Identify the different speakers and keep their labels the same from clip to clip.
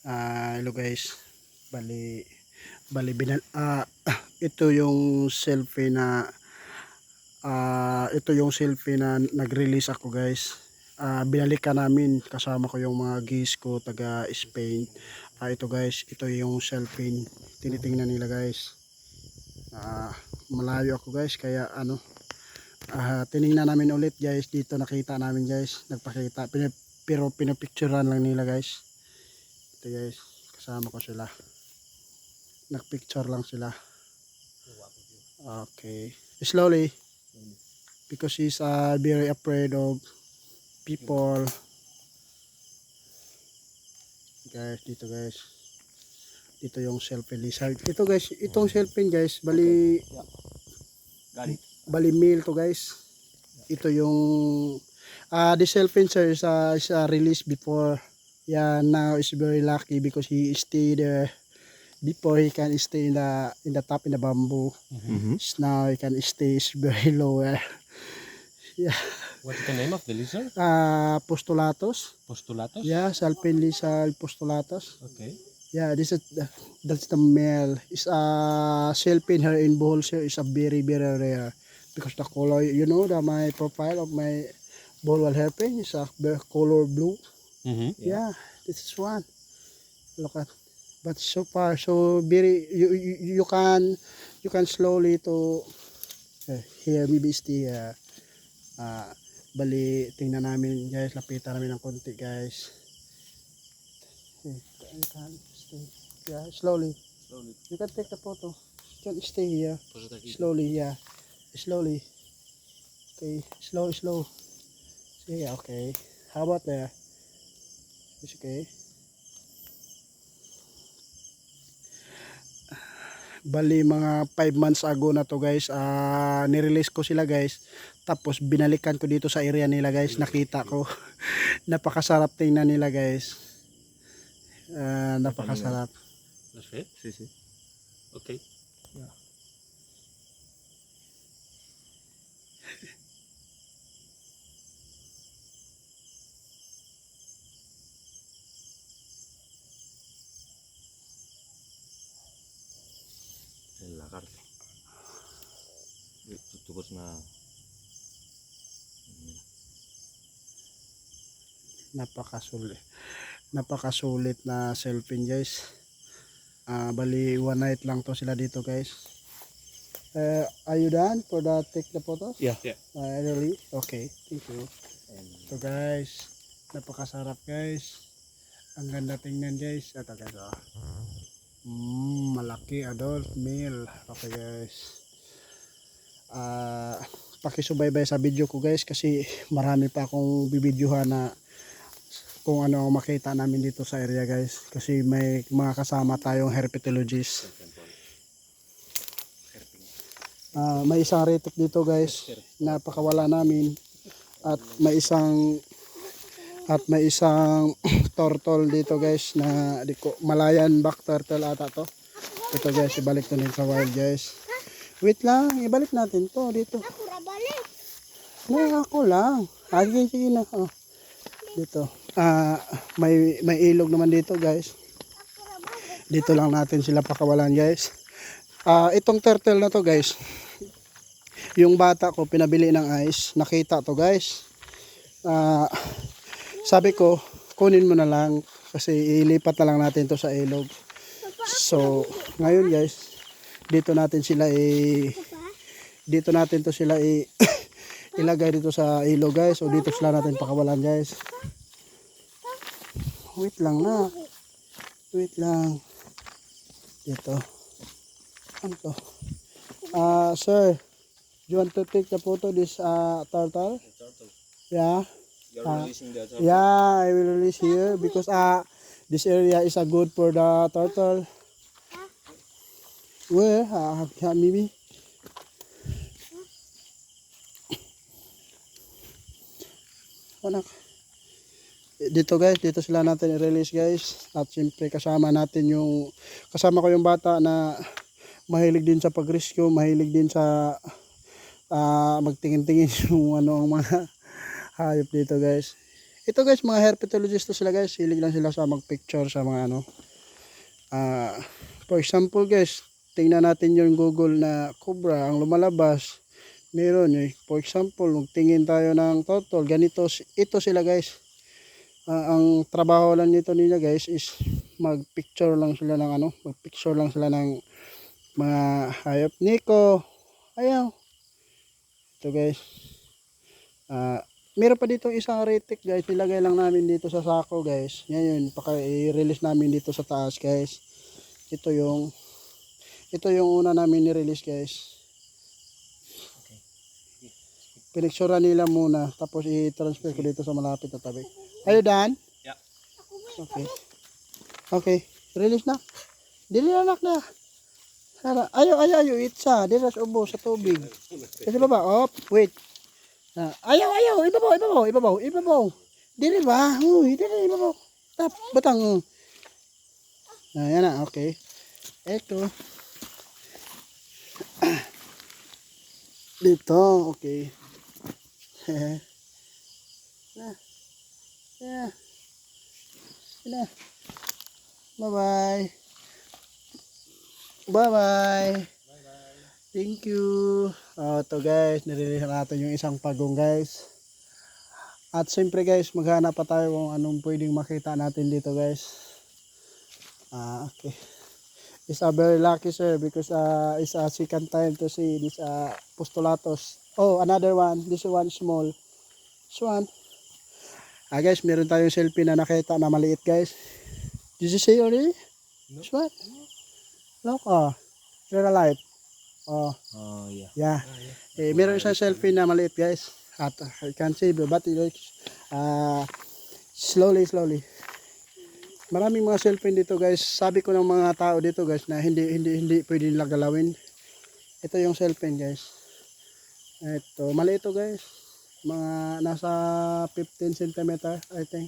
Speaker 1: Hello guys. Bali bali ito yung selfie na nag-release ako guys. Binalikan namin kasama ko yung mga gis ko taga Spain. Ito guys, ito yung selfie tinitingnan nila guys. Malayo ako guys kaya tiningnan namin ulit guys. Dito nakita namin guys, nagpakita pero pinapicturean lang nila guys. Ito guys, kasama ko sila. Nagpicture lang sila. Okay. Slowly. Because he's very afraid of people. Guys, dito guys. Dito yung selfie lizard. Ito guys, itong selfie guys, bali male to guys. Ito yung the selfie sir is released before. Yeah, now is very lucky because he stayed there before. He can stay in the top in the bamboo. So now he can stay very lower. Yeah.
Speaker 2: What's the name of the lizard?
Speaker 1: Postulatus.
Speaker 2: Postulatus?
Speaker 1: Yeah, Salpin lizard postulatus.
Speaker 2: Okay.
Speaker 1: Yeah, that's the male. Is Salpin here in Bohol here is a very rare because the color, you know, my profile of my Bohol hairpin is a color blue. Yeah, this is one. Look at, but so far so very you can slowly to here maybe stay bali tingnan namin guys, lapitan namin ng konti guys. You can stay, yeah, slowly you can take the photo, you can stay here slowly, yeah, slowly, okay, slow see, okay, how about there, it's okay. Bali mga 5 months ago na to guys, nirelease ko sila guys, tapos binalikan ko dito sa area nila guys, nakita ko napakasarap tingnan nila guys, napakasarap.
Speaker 2: That's it? Sí. Okay.
Speaker 1: Yeah.
Speaker 2: El lagarto. Tubos na...
Speaker 1: Napakasulit na selfie guys. Bali one night lang to sila dito guys. Are you done for the take the photos?
Speaker 2: Yeah.
Speaker 1: Really? Okay, thank you. So guys, napakasarap guys. Ang ganda tingnan guys. Ito guys, malaki adult male. Okay guys. Pakisubaybay sa video ko guys kasi marami pa akong bibidyohan na kung ano ang makita namin dito sa area guys, kasi may mga kasama tayong herpetologist. May isang retic dito guys, napakawala namin, at may isang turtle dito guys na Malayan back turtle ata to. Ito guys, ibalik to sa wild guys. Wait lang, ibalik natin to dito. Ako lang. Sige na. Dito. May ilog naman dito guys. Dito lang natin sila pakawalan guys. Itong turtle na to guys, yung bata ko pinabili ng ice, nakita to guys. Sabi ko kunin mo na lang kasi ilipat na lang natin to sa ilog. So ngayon guys, dito natin to sila ilagay dito sa ilog guys, o dito sila natin pakawalan guys. Wait lang. Dito. Ano to? Sir, you want to take the photo this turtle? Yeah.
Speaker 2: You're releasing the turtle?
Speaker 1: Yeah, I will release here because this area is good for the turtle. Where? Maybe. Anak. Dito guys, dito sila natin i-release guys. At siyempre kasama ko yung bata na mahilig din sa pag-rescue, mahilig din sa magtingin-tingin yung ang mga hayop dito guys. Ito guys, mga herpetologist to sila guys. Hilig lang sila sa mag-picture sa mga ano. For example guys, tingnan natin yung Google na cobra ang lumalabas. Meron eh. For example, magtingin tayo ng turtle. Ganito, ito sila guys. Ang trabaho lang nito nila guys is mag-picture lang sila ng ano. Mag-picture lang sila ng mga hayop. Nico, ayaw. Ito guys. Meron pa dito isang retic guys. Nilagay lang namin dito sa sako guys. Ngayon, i-release namin dito sa taas guys. Ito yung una namin ni-release guys. Pinicturean nila muna. Tapos i-transfer ko dito sa malapit na tabi. Are you done?
Speaker 2: Yeah.
Speaker 1: Okay. Okay. Release na. Dili anak na. Ayaw. Itsa. Dili sa ubo sa tubig. Kasi baba. Oh, wait. Ayaw. Ibabaw. Dili ba? Uy, dili. Ibabaw. Tap. Batang. Yan na. Okay. Ito. Dito. Okay. Yeah. Bye-bye. Thank you. Ito guys, nirelease natin yung isang pagong guys. At siyempre guys, maghanap pa tayo kung anong pwedeng makita natin dito guys. Okay. It's a very lucky sir because it's a second time to see this postulatus. Oh, another one. This one small. This one. Guys, meron tayong selfie na nakita na maliit guys. Did you see already? No. This one? Look, you're alive.
Speaker 2: Yeah.
Speaker 1: Yeah. Meron isang selfie na maliit guys. At I can see but it looks slowly. Maraming mga selfie dito guys. Sabi ko ng mga tao dito guys na hindi pwede nila galawin. Ito yung selfie guys. Ito, maliit ito guys. Mga nasa 15 cm I think.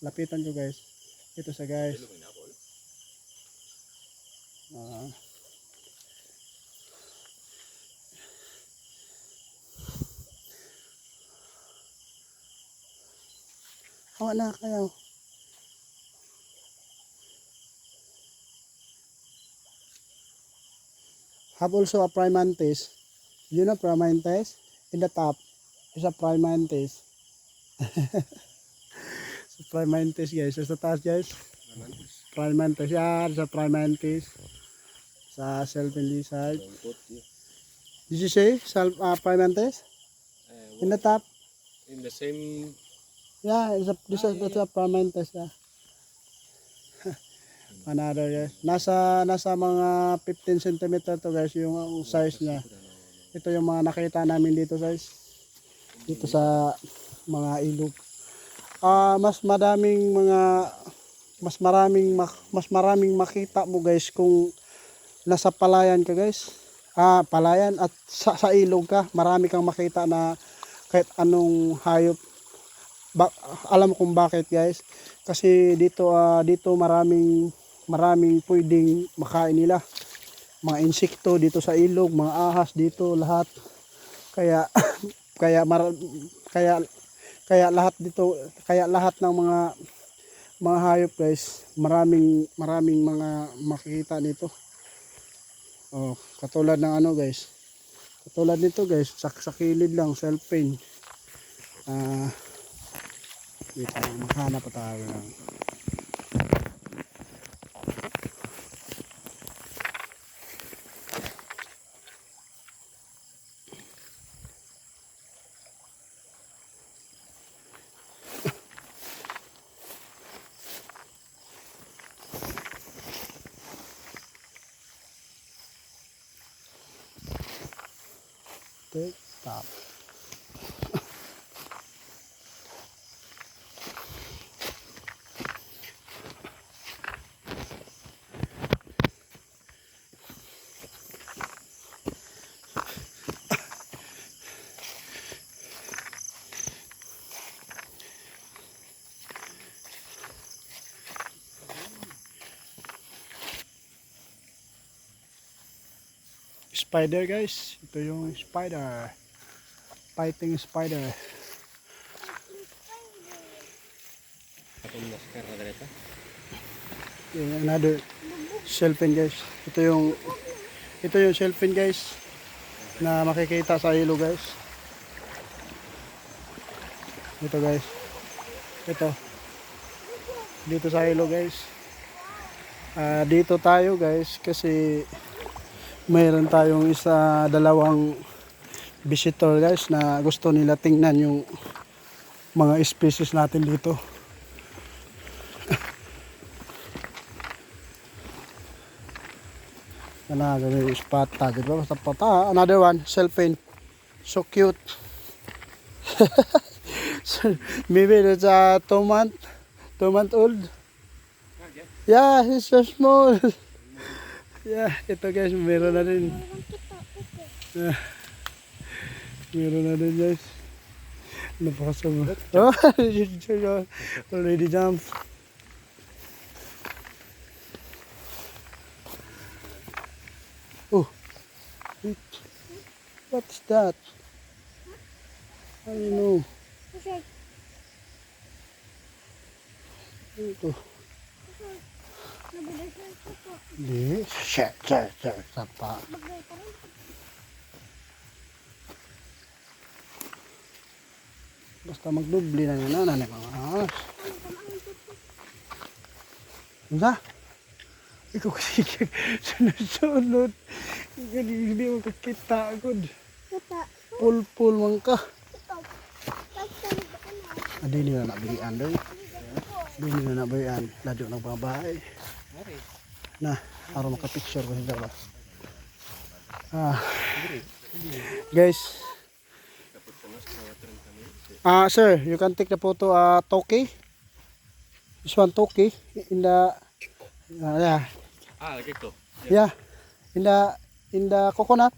Speaker 1: Lapitan ko guys. Ito sa guys. Hawa na kayo. Have also a prime mantis. You know prime mantis? In the top is a prime mantis. So prime mantis guys. So, sa taas guys. Prime mantis. Yan. Sa prime mantis. Sa selfie lizard. Did you say prime mantis? In the top?
Speaker 2: In the same.
Speaker 1: Yeah, this is a prime mantis. Yeah. Another guys. Nasa mga 15 cm to guys yung size niya. Ito yung mga nakita namin dito guys. Dito sa mga ilog. Mas maraming makita mo guys kung nasa palayan ka guys. Palayan at sa ilog ka, marami kang makita na kahit anong hayop. Alam mo kung bakit guys? Kasi dito maraming pwedeng makain nila. Mga insekto dito sa ilog, mga ahas dito, lahat. Kaya lahat dito, kaya lahat ng mga hayop guys, maraming mga makikita nito. Katulad ng ano guys. Katulad nito guys, sa kilid lang, self-pain. Dito, maghanap pa tayo ng stop. Spider guys, ito yung spider, fighting spider.
Speaker 2: Itong mascara dito.
Speaker 1: Yeah, another shell pen guys. Ito yung shell pen guys na makikita sa ilo guys. Ito guys. Ito. Dito sa ilo guys. Dito tayo guys kasi mayroon tayong dalawang visitor guys na gusto nila tingnan yung mga species natin dito. Ganun yung spot target. Another one, shell pen. So cute. Maybe it's a 2 month old. Yeah, he's so small. Yeah, ito guys, meron na rin. Meron na rin guys. Napakasama. Oh, already jumped. Oh, wait. What's that? I don't know. Ito. Hindi. Sapa. Basta magdubli na yun na mga ahas. Ano? Ikaw kasi sunod-sunod. Hindi mo kakita agad. Pul-pul man ka. Hindi na nabihian doy. Hindi na nabihian. Ladyo ng babae. Na, para makapicture ko sila ba. Guys. Sir, you can take the photo Toki. This one Toki in the yeah.
Speaker 2: Like ito.
Speaker 1: Yeah. In the coconut.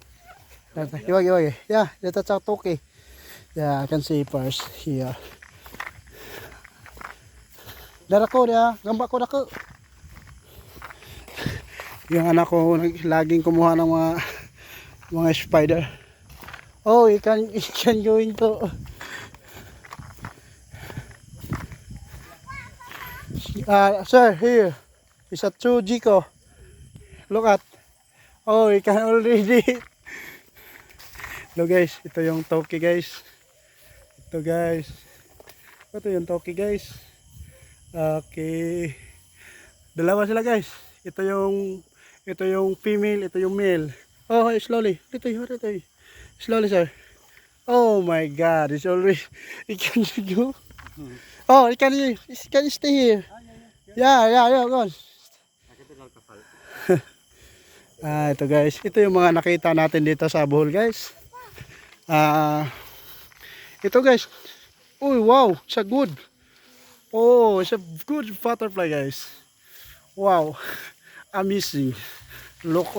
Speaker 1: Iwag. Yeah, that's a Toki. Yeah, I can see first here. Darako dia, gamba ko dako. Yung anak ko laging kumuha ng mga spider. Oh, you can go into sir, here is a true Jiko. Look at. Oh, you can already. Look guys, ito yung Toki guys. Ito guys. Ito yung Toki guys. Okay. Dalawa sila guys. Ito yung female, ito yung male. Oh, slowly. Dito. Slowly, sir. Oh my God, it's already. It can go. Oh, it can stay here. Yeah, go. Ito guys. Ito yung mga nakita natin dito sa Bohol guys. Ito guys. Oh, wow, it's a good. Oh, it's a good butterfly guys. Wow. Amazing. Look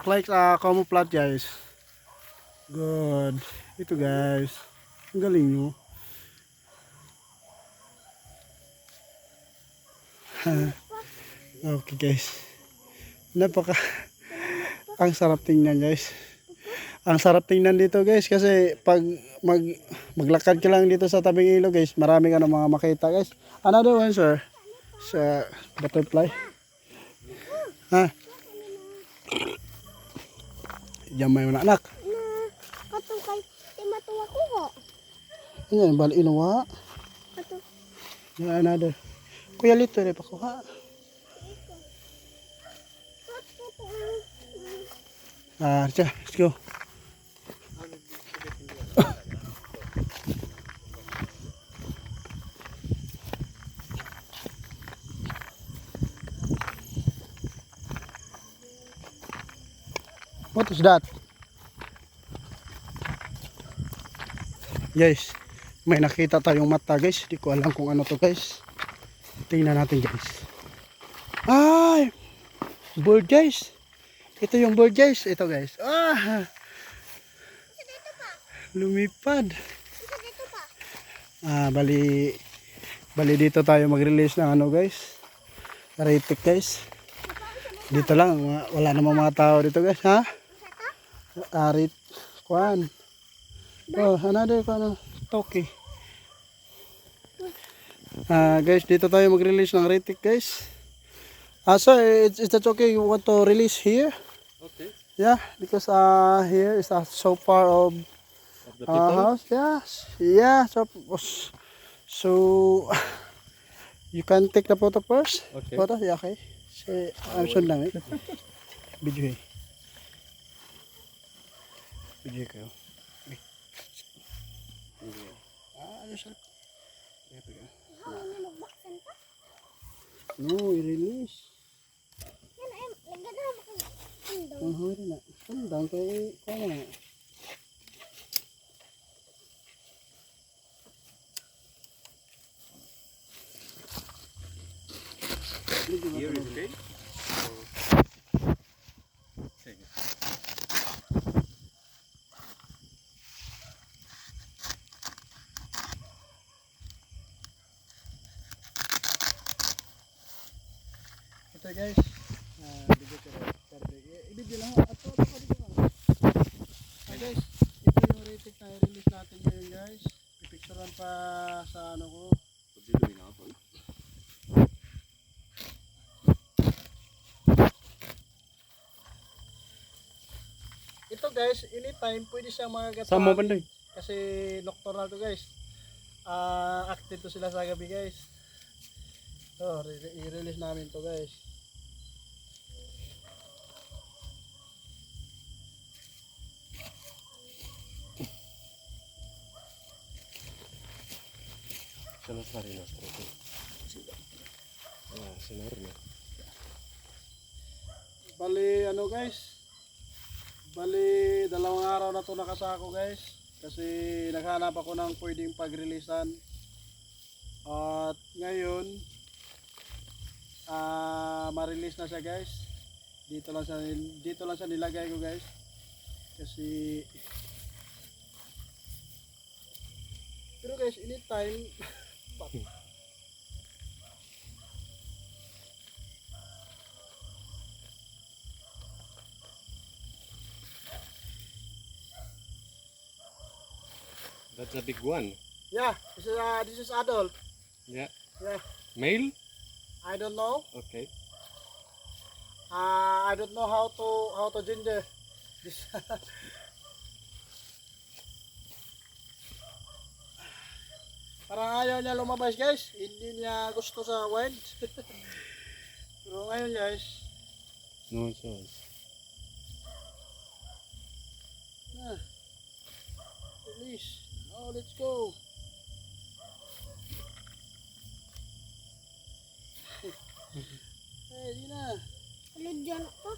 Speaker 1: like camouflage guys. Good. Ito guys. Ang galing nyo. Okay guys. Ang sarap tingnan guys. Ang sarap tingnan dito guys kasi pag maglakad ka lang dito sa tabing ilog guys, marami ka na mga makita guys. Another one sir. Sa butterfly. Jamay mo na anak.
Speaker 3: Katong kay timatuwa ko ho.
Speaker 1: Yan, bali inuwa.
Speaker 3: Katong
Speaker 1: Yan, another. Kuya Lito, rin pa kuha. Let's go. What is that? Guys, may nakita tayong mata guys. Di ko alam kung ano to guys. Tingnan natin guys. Ay! Bird guys. Ito yung bird guys. Ito guys. Lumipad. Bali dito tayo mag-release ng ano guys. Ratic guys. Dito lang. Wala namang mga tao dito guys. Ha? Arit. Kuan. Oh, another kuan. Toki. Guys, dito tayo mag-release ng retic guys. Sir, is that okay? You want to release here?
Speaker 2: Okay.
Speaker 1: Yeah, because here is so far of
Speaker 2: Of the people.
Speaker 1: house. Yeah. So you can take the photo first.
Speaker 2: Okay.
Speaker 1: Photo, yeah, okay. Say, I'm soon lang eh. Video eh. Video kayo. Ano siya?
Speaker 3: Magbaksan pa.
Speaker 1: No, i-release.
Speaker 3: Yan ay, lagyan na ako ng ando.
Speaker 1: Huli na. Sandang kay kaya.
Speaker 2: Here is okay. Sige.
Speaker 1: Ito guys. Video ko rin. I-video lang. Ato dito lang. Guys, ito yung retic na i-release natin ngayon guys. Pipicturean pa sa ano ko.
Speaker 2: Pagdiluin ako.
Speaker 1: Ito guys, anytime pwede siyang magagat.
Speaker 2: Saan mo banday?
Speaker 1: Kasi nocturnal to guys. Active to sila sa gabi guys. So, i-release namin to guys.
Speaker 2: Sono stati nostro. Enorme.
Speaker 1: Bali ano guys? Bali 2 araw na to nakasako guys. Kasi naghanap ako ng pwedeng pag-releasean. At ngayon ma-release na siya guys. Dito lang siya nilagay ko guys. Kasi pero guys, anytime
Speaker 2: That's a big one.
Speaker 1: yeah, this is adult.
Speaker 2: Yeah.
Speaker 1: Yeah,
Speaker 2: Male?
Speaker 1: I don't know.
Speaker 2: Okay.
Speaker 1: I don't know how to gender this. Parang ayaw niya lumabas guys. Hindi niya gusto sa wild. Pero ngayon guys,
Speaker 2: No chance.
Speaker 1: release. Oh, let's go. Hey, di na.
Speaker 3: Alod dyan ako.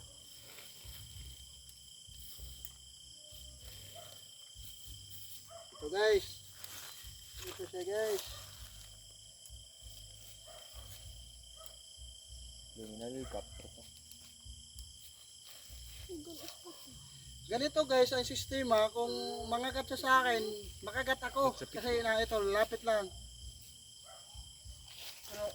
Speaker 1: Ito guys. Ito siya guys. Ganito guys ang sistema, kung mangagat siya sa akin, makagat ako. Kasi na ito, lapit lang. Pero,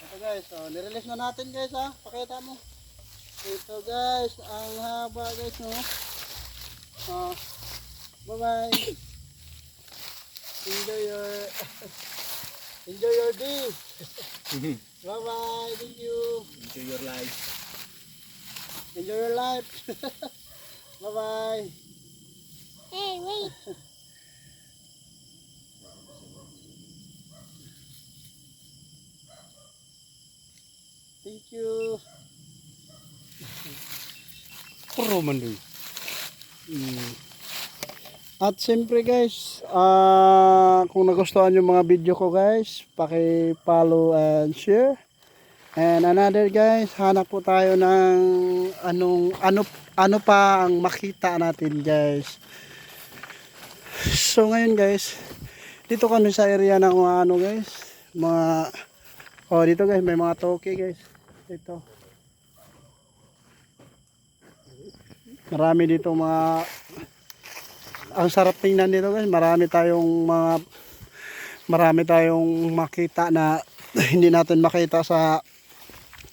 Speaker 1: ito guys, nirelease na natin guys ha, pakita mo. Ito guys, ang haba guys no. Bye bye. Enjoy your enjoy your day. Bye bye. Thank you.
Speaker 2: Enjoy your life.
Speaker 1: Enjoy your life. Bye bye.
Speaker 3: Hey, wait.
Speaker 1: Thank you.
Speaker 2: Puro man doy.
Speaker 1: At siyempre guys, kung nagustuhan yung mga video ko guys, paki-follow and share. And another guys, hanap po tayo ng ano pa ang makita natin guys. So ngayon guys, dito kami sa area ng mga ano guys, dito guys may mga toke guys. Dito. Marami dito ang sarap tingnan dito guys, marami tayong makita na hindi natin makita sa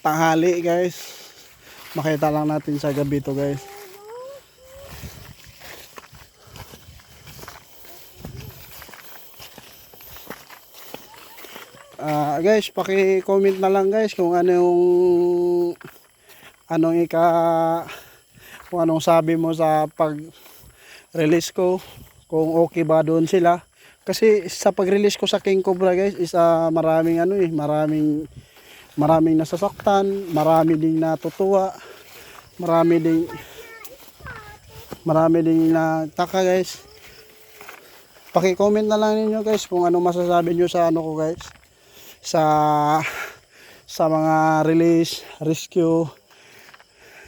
Speaker 1: tanghali guys. makita lang natin sa gabi to guys. Guys, paki-comment na lang guys kung anong kung anong sabi mo sa pag-release ko, kung okay ba doon sila. Kasi sa pag-release ko sa King Cobra guys, maraming maraming nasasaktan, marami ding natutuwa, marami ding nataka guys. Paki-comment na lang ninyo guys kung ano masasabi nyo sa ano ko guys, sa mga release, rescue.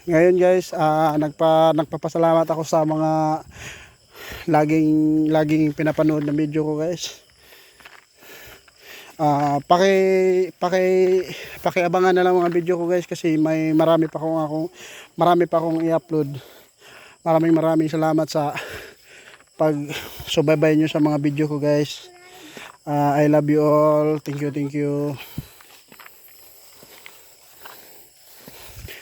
Speaker 1: Ngayon guys, nagpapasalamat ako sa mga laging pinapanood na video ko guys. Pakiabangan na lang mga video ko guys kasi marami pa akong i-upload. Maraming salamat sa pag-subaybay nyo sa mga video ko guys. I love you all. Thank you.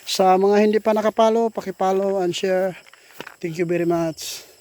Speaker 1: Sa mga hindi pa nakapalo, paki-follow and share. Thank you very much.